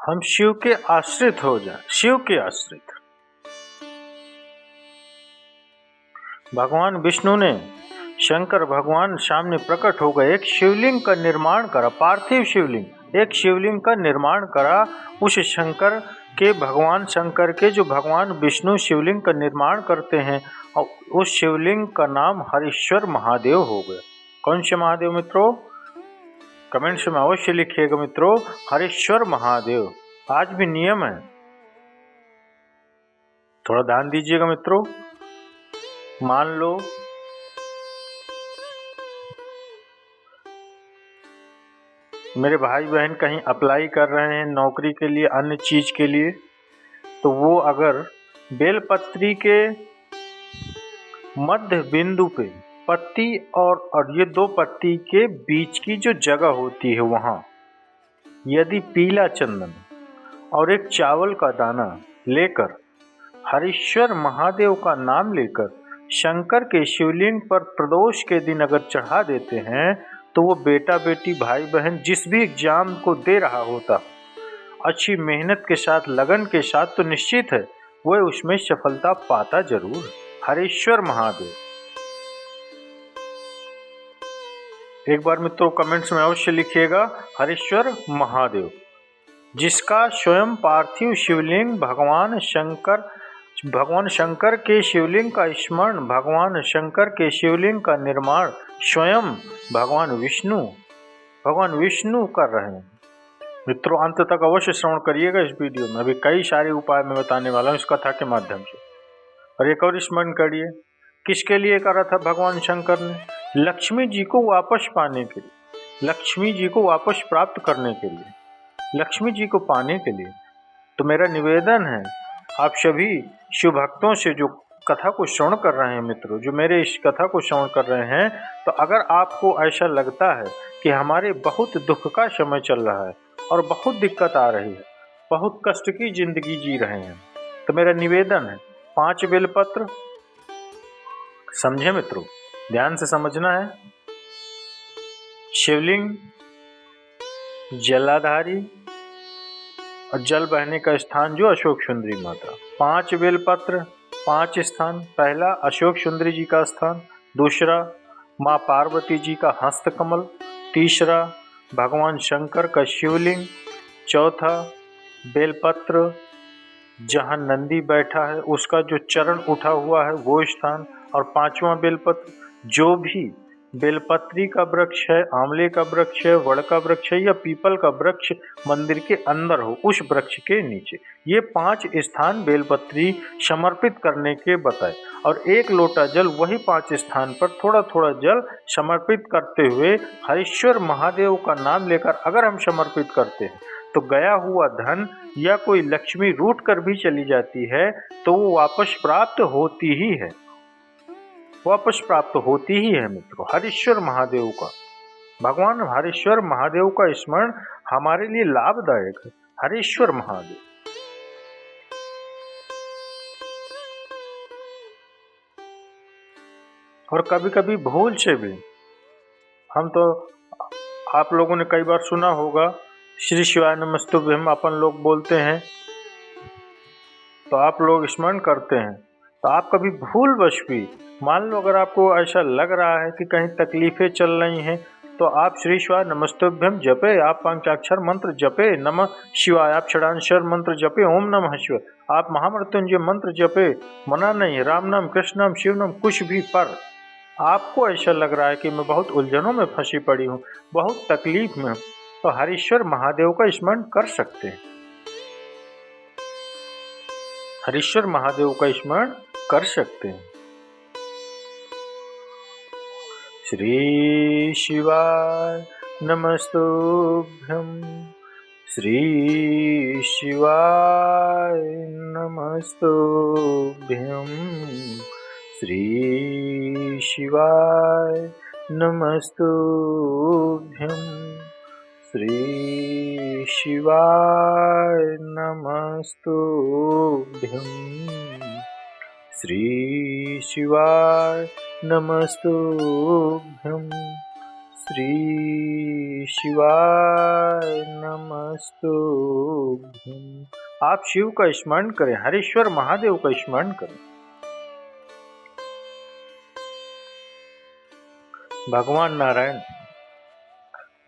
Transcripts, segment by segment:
हम शिव के आश्रित हो जाएं, शिव के आश्रित। भगवान विष्णु ने शंकर भगवान सामने प्रकट हो गए, एक शिवलिंग का निर्माण करा, पार्थिव शिवलिंग, एक शिवलिंग का निर्माण करा। उस शंकर के, भगवान शंकर के जो भगवान विष्णु शिवलिंग का निर्माण करते हैं, और उस शिवलिंग का नाम हरीश्वर महादेव हो गया। कौन से महादेव मित्रों? कमेंट्स में अवश्य लिखिएगा मित्रों, हरीश्वर महादेव। आज भी नियम है, थोड़ा ध्यान दीजिएगा मित्रों। मान लो मेरे भाई बहन कहीं अप्लाई कर रहे हैं नौकरी के लिए, अन्य चीज के लिए, तो वो अगर बेलपत्री के मध्य बिंदु पे पत्ती और ये दो पत्ती के बीच की जो जगह होती है, वहां यदि पीला चंदन और एक चावल का दाना लेकर हरीश्वर महादेव का नाम लेकर शंकर के शिवलिंग पर प्रदोष के दिन अगर चढ़ा देते हैं, तो वो बेटा बेटी भाई बहन जिस भी एग्जाम को दे रहा होता, अच्छी मेहनत के साथ, लगन के साथ, तो निश्चित है वह उसमें सफलता पाता जरूर। हरीश्वर महादेव। एक बार मित्रों कमेंट्स में अवश्य लिखिएगा, हरीश्वर महादेव, जिसका स्वयं पार्थिव शिवलिंग भगवान शंकर के शिवलिंग का स्मरण, भगवान शंकर के शिवलिंग का निर्माण स्वयं भगवान विष्णु कर रहे हैं। मित्रों अंत तक अवश्य श्रवण करिएगा इस वीडियो में, अभी कई सारे उपाय मैं बताने वाला हूँ इस कथा के माध्यम से। और एक और स्मरण करिए, किसके लिए करा था भगवान शंकर ने? लक्ष्मी जी को वापस पाने के लिए, लक्ष्मी जी को वापस प्राप्त करने के लिए, लक्ष्मी जी को पाने के लिए। तो मेरा निवेदन है आप सभी शिव भक्तों से, जो कथा को श्रवण कर रहे हैं मित्रों, जो मेरे इस कथा को श्रवण कर रहे हैं, तो अगर आपको ऐसा लगता है कि हमारे बहुत दुख का समय चल रहा है और बहुत दिक्कत आ रही है, बहुत कष्ट की जिंदगी जी रहे हैं, तो मेरा निवेदन है 5 बेलपत्र, समझे मित्रों, ध्यान से समझना है। शिवलिंग, जलाधारी और जल बहने का स्थान जो अशोक सुंदरी माता, 5 बेलपत्र, 5 स्थान। पहला अशोक सुंदरी जी का स्थान, दूसरा माँ पार्वती जी का हस्तकमल, तीसरा भगवान शंकर का शिवलिंग, चौथा बेलपत्र जहाँ नंदी बैठा है उसका जो चरण उठा हुआ है वो स्थान, और 5वां बेलपत्र, जो भी बेलपत्री का वृक्ष है, आंवले का वृक्ष है, वड़ का वृक्ष है या पीपल का वृक्ष मंदिर के अंदर हो, उस वृक्ष के नीचे। ये 5 स्थान बेलपत्री समर्पित करने के बताए, और 1 लोटा जल वही 5 स्थान पर थोड़ा थोड़ा जल समर्पित करते हुए हरीश्वर महादेव का नाम लेकर अगर हम समर्पित करते हैं, तो गया हुआ धन या कोई लक्ष्मी रूठ कर भी चली जाती है तो वो वापस प्राप्त होती ही है, वापस प्राप्त होती ही है मित्रों। हरीश्वर महादेव का, भगवान हरीश्वर महादेव का स्मरण हमारे लिए लाभदायक है। हरीश्वर महादेव। और कभी कभी भूल से भी हम तो, आप लोगों ने कई बार सुना होगा, श्री शिवाय नमस्तुभ्यम अपन लोग बोलते हैं, तो आप लोग स्मरण करते हैं, तो आप कभी भूलवश भी, मान लो अगर आपको ऐसा लग रहा है कि कहीं तकलीफें चल रही हैं, तो आप श्री शिवाय नमस्तुभ्यम जपे, आप पंचाक्षर मंत्र जपे, नमः शिवाय, आप षडाक्षर मंत्र जपे, ओम नमः शिवाय, आप महामृत्युंजय मंत्र जपे, मना नहीं, राम नाम, कृष्ण नाम, शिव नाम, कुछ भी, पर आपको ऐसा लग रहा है कि मैं बहुत उलझनों में फंसी पड़ी हूँ, बहुत तकलीफ में हूँ, तो हरीश्वर महादेव का स्मरण कर सकते हैं। हरीश्वर महादेव का स्मरण कर सकते हैं। श्री शिवाय नमस्तुभ्यं, श्री शिवाय नमस्तुभ्यं, श्री शिवाय नमस्तुभ्यं, श्री शिवाय नमस्तुभ्यं, श्री शिवाय नमस्तुभ्यं, श्री शिवाय नमस्तुभ्यं। आप शिव का स्मरण करें, हरीश्वर महादेव का स्मरण करें। भगवान नारायण,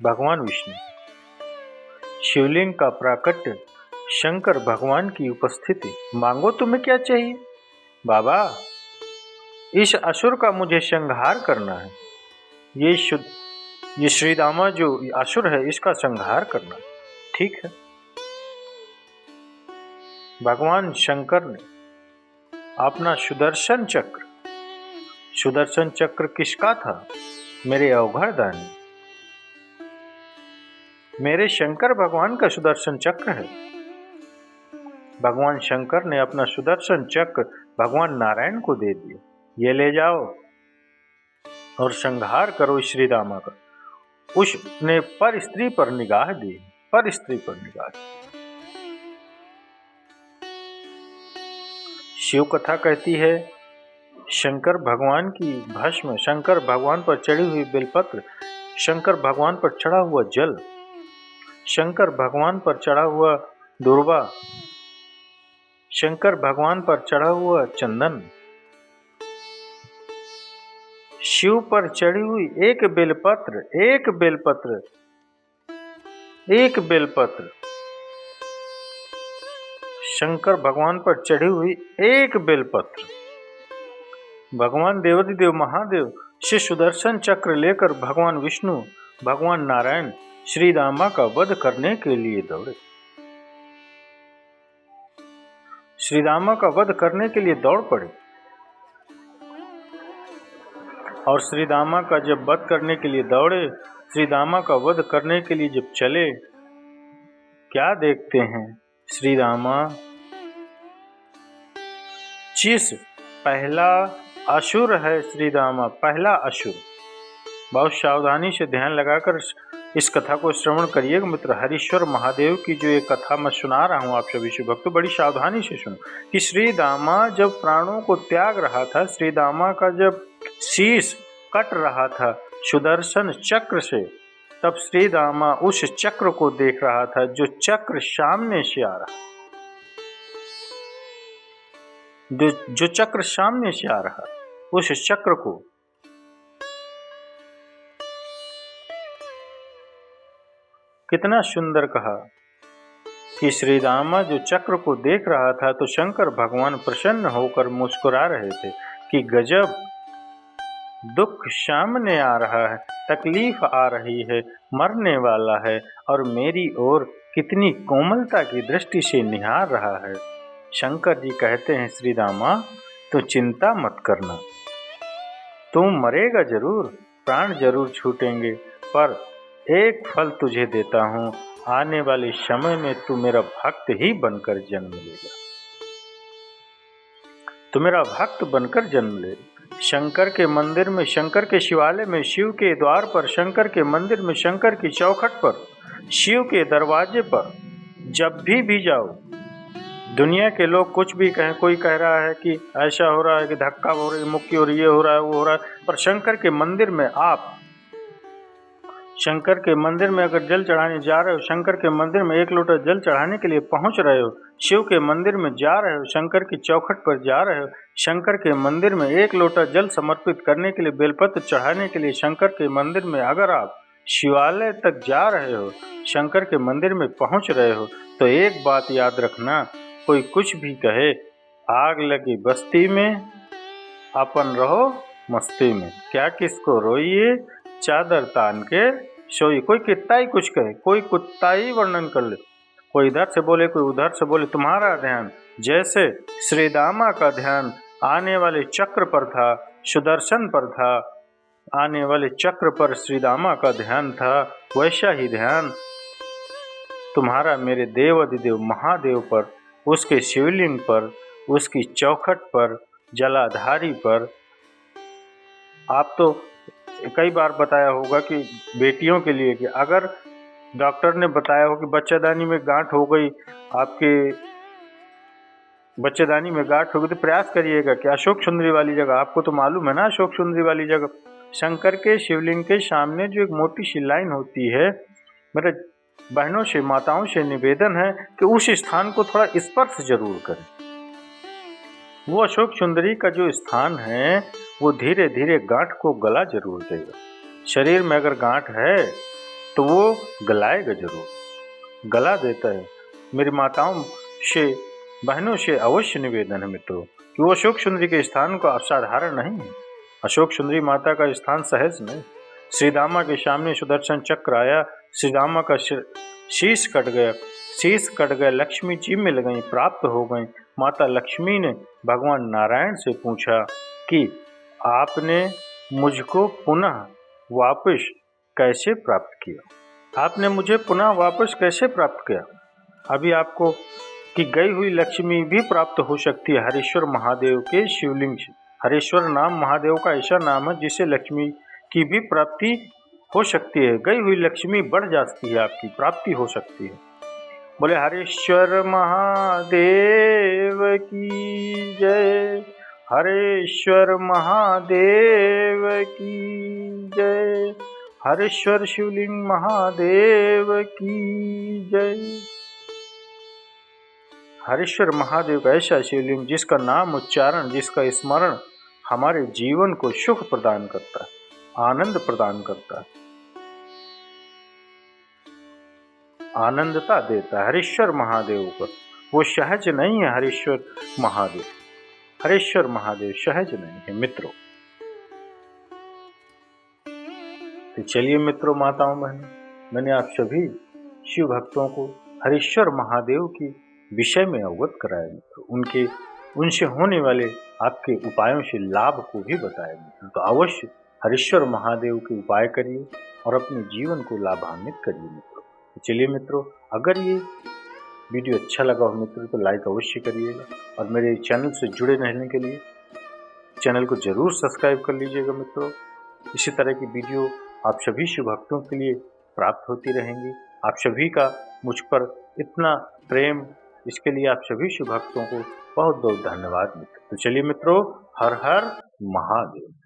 भगवान विष्णु, शिवलिंग का प्राकट्य, शंकर भगवान की उपस्थिति। मांगो तुम्हें क्या चाहिए? बाबा, इस असुर का मुझे संहार करना है। ये श्रीदामा जो असुर है, इसका संहार करना। ठीक है। भगवान शंकर ने अपना सुदर्शन चक्र किसका था? मेरे अवघड़दानी, मेरे शंकर भगवान का सुदर्शन चक्र है। भगवान शंकर ने अपना सुदर्शन चक्र भगवान नारायण को दे दिया। ये ले जाओ और संहार करो श्रीदामा का। उसने पर स्त्री पर निगाह दी, पर स्त्री पर निगाह। शिव कथा कहती है, शंकर भगवान की भस्म, शंकर भगवान पर चढ़ी हुई बेलपत्र, शंकर भगवान पर चढ़ा हुआ जल, शंकर भगवान पर चढ़ा हुआ दुर्वा, शंकर भगवान पर चढ़ा हुआ चंदन, शिव पर चढ़ी हुई एक बेलपत्र, शंकर भगवान पर चढ़ी हुई एक बेलपत्र। भगवान देवाधिदेव महादेव से सुदर्शन चक्र लेकर भगवान विष्णु, भगवान नारायण श्रीदामा का वध करने के लिए दौड़े। श्रीदामा का वध करने के लिए दौड़ पड़े। और श्रीदामा का जब वध करने के लिए दौड़े, श्रीदामा का वध करने के लिए जब चले, क्या देखते हैं? श्रीदामा जिस पहला असुर है, श्रीदामा पहला असुर। बहुत सावधानी से ध्यान लगाकर इस कथा को श्रवण करिएगा मित्र। हरीश्वर महादेव की जो ये कथा मैं सुना रहा हूँ आप सभी शिव भक्तों, बड़ी सावधानी से सुनो कि श्रीदामा जब प्राणों को त्याग रहा था, श्रीदामा का जब शीश कट रहा था सुदर्शन चक्र से, तब श्रीदामा उस चक्र को देख रहा था, जो चक्र सामने से आ रहा, जो चक्र सामने से आ रहा, उस चक्र को कितना सुंदर कहा कि श्रीदामा जो चक्र को देख रहा था, तो शंकर भगवान प्रसन्न होकर मुस्कुरा रहे थे कि गजब, दुख सामने आ रहा है, तकलीफ आ रही है, मरने वाला है और मेरी ओर कितनी कोमलता की दृष्टि से निहार रहा है। शंकर जी कहते हैं, श्रीदामा तो चिंता मत करना, तुम मरेगा जरूर, प्राण जरूर छूटेंगे, पर एक फल तुझे देता हूँ, आने वाले समय में तू मेरा भक्त ही बनकर जन्म लेगा, तू मेरा भक्त बनकर जन्म लेगा। शंकर के मंदिर में, शंकर के शिवालय में, शिव के द्वार पर, शंकर के मंदिर में, शंकर की चौखट पर, शिव के दरवाजे पर जब भी जाओ, दुनिया के लोग कुछ भी कहें, कोई कह रहा है कि ऐसा हो रहा है कि धक्का हो रही, मुक्की हो रही, ये हो रहा है, वो हो रहा है, पर शंकर के मंदिर में आप, शंकर के मंदिर में अगर जल चढ़ाने जा रहे हो, शंकर के मंदिर में एक लोटा जल चढ़ाने के लिए पहुंच रहे हो, शिव के मंदिर में जा रहे हो, शंकर की चौखट पर जा रहे हो, शंकर के मंदिर में एक लोटा जल समर्पित करने के लिए, बेलपत्र चढ़ाने के लिए शंकर के मंदिर में अगर आप शिवालय तक जा रहे हो, शंकर के मंदिर में पहुंच रहे हो, तो एक बात याद रखना, कोई कुछ भी कहे, आग लगी बस्ती में अपन रहो मस्ती में, क्या किसको रोइए चादर तान के सोइए। कोई कितना ही कुछ कहे, कोई कुत्ता ही वर्णन कर ले, कोई इधर से बोले, कोई उधर से बोले, तुम्हारा ध्यान जैसे श्रीदामा का ध्यान आने वाले चक्र पर था, सुदर्शन पर था, आने वाले चक्र पर श्रीदामा का ध्यान था, वैसा ही ध्यान तुम्हारा मेरे देव अधिदेव महादेव पर, उसके शिवलिंग पर, उसकी चौखट पर, जलाधारी पर। आप तो कई बार बताया होगा कि बेटियों के लिए कि अगर डॉक्टर ने बताया हो कि बच्चेदानी में गांठ हो गई, आपके बच्चेदानी में गांठ हो गई, तो प्रयास करिएगा कि अशोक सुंदरी वाली जगह, आपको तो मालूम है ना अशोक सुंदरी वाली जगह, शंकर के शिवलिंग के सामने जो एक मोटी सी लाइन होती है, मेरे बहनों से माताओं से निवेदन है कि उस स्थान को थोड़ा स्पर्श जरूर करें। वो अशोक सुंदरी का जो स्थान है वो धीरे धीरे गांठ को गला जरूर देगा। शरीर में अगर गांठ है तो वो गलाएगा जरूर, गला देता है। मेरी माताओं से बहनों से अवश्य निवेदन है मित्रों कि वो अशोक सुंदरी के स्थान को असाधारण नहीं है। अशोक सुंदरी माता का स्थान सहज नहीं। श्री दामा के सामने सुदर्शन चक्र आया, श्री दामा का शीश कट गया, शीश कट गया, लक्ष्मी जी मिल गई, प्राप्त हो गई। माता लक्ष्मी ने भगवान नारायण से पूछा कि आपने मुझको पुनः वापस कैसे प्राप्त किया, आपने मुझे पुनः वापस कैसे प्राप्त किया। अभी आपको कि गई हुई लक्ष्मी भी प्राप्त हो सकती है हरीश्वर महादेव के शिवलिंग से। हरीश्वर नाम महादेव का ऐसा नाम है जिससे लक्ष्मी की भी प्राप्ति हो सकती है। गई हुई लक्ष्मी बढ़ जाती है, आपकी प्राप्ति हो सकती है। बोले हरीश्वर महादेव की जय, हरीश्वर महादेव की जय, हरीश्वर शिवलिंग महादेव की जय। हरीश्वर महादेव का ऐसा शिवलिंग जिसका नाम उच्चारण, जिसका स्मरण हमारे जीवन को सुख प्रदान करता है, आनंद प्रदान करता है, आनंदता देता है। हरीश्वर महादेव पर वो सहज नहीं है। हरीश्वर महादेव, हरीश्वर महादेव सहज नहीं है मित्रों। तो चलिए मित्रों, माताओं बहनों, मैंने आप सभी शिव भक्तों को हरीश्वर महादेव की विषय में अवगत कराया मित्रों, उनसे होने वाले आपके उपायों से लाभ को भी बताया मित्रों। तो अवश्य हरीश्वर महादेव के उपाय करिए और अपने जीवन को लाभान्वित करिए मित्रों। तो चलिए मित्रों, अगर ये वीडियो अच्छा लगा हो मित्रों तो लाइक अवश्य करिएगा और मेरे चैनल से जुड़े रहने के लिए चैनल को जरूर सब्सक्राइब कर लीजिएगा मित्रों। इसी तरह की वीडियो आप सभी शिव भक्तों के लिए प्राप्त होती रहेंगी। आप सभी का मुझ पर इतना प्रेम, इसके लिए आप सभी शिव भक्तों को बहुत बहुत धन्यवाद मित्रों। तो चलिए मित्रों, हर हर महादेव।